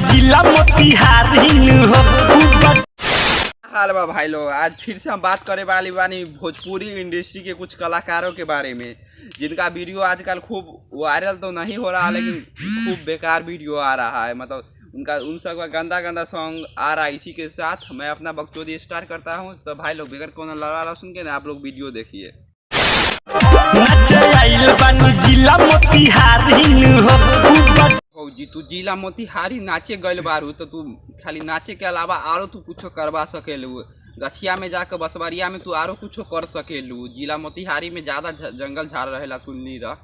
जिला मोतिहारी हो। हाल बा भाई लोग, आज फिर से हम बात करे वाली बानी भोजपुरी इंडस्ट्री के कुछ कलाकारों के बारे में, जिनका वीडियो आजकल खूब वायरल तो नहीं हो रहा लेकिन खूब बेकार वीडियो आ रहा है। मतलब उन सब का गंदा गंदा सॉन्ग आ रहा है। इसी के साथ मैं अपना बकचोदी स्टार्ट करता हूँ। तो भाई लोग बगैर कौन लड़ा सुन के ना आप लोग वीडियो देखिए। जिला मोतिहारी हो। जी तू जिला मोतिहारी नाचे गइल बारू तो तू खाली नाचे के अलावा आरो तू कुछ करवा सकेलू। गछिया में जाकर बसवरिया में तू आरो कुछ कर सकेलू। जिला मोतिहारी में ज्यादा जंगल झाड़ रहेला सुनली रह।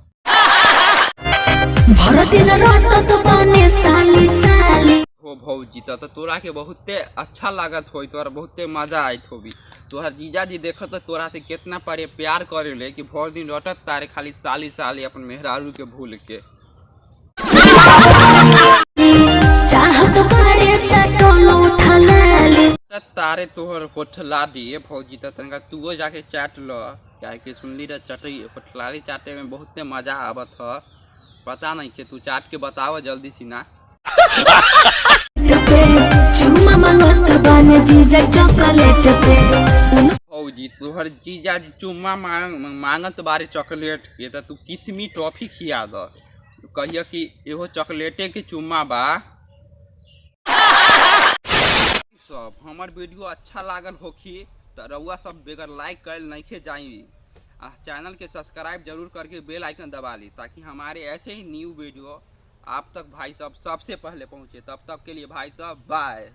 हो भौजी तो तोरा के बहुते अच्छा लागत हो, तोरा बहुते मजा आयत होगी। तोहर जीजा जी देखत तो तोरा से कितना पारे प्यार करेले कि भर दिन रटत तारे खाली साली साली अपन मेहरारू के भूल के। तारे तोहर होठला दिए भौजी तो तनका तू जाके चाट लो, क्या के सुनली रे चटई होठलारी चाटे में बहुते मजा आवत ह। पता नहीं के तू चाट के बताओ जल्दी सी ना। भौजी तोहर जीजा चुम्मा मांगत बारे चॉकलेट के तो तू किस्मी टॉफी खिया द, कहिए कि एहो चॉकलेटे के चुम्मा बा। सब हमार वीडियो अच्छा लागल होखी तो रउआ सब बेगर लाइक कर नहीं जाई, चैनल के सब्सक्राइब जरूर करके बेल आइकन दबा ली ताकि हमारे ऐसे ही न्यू वीडियो आप तक भाई साहब सबसे पहले पहुँचे। तब तक के लिए भाई साहब बाय।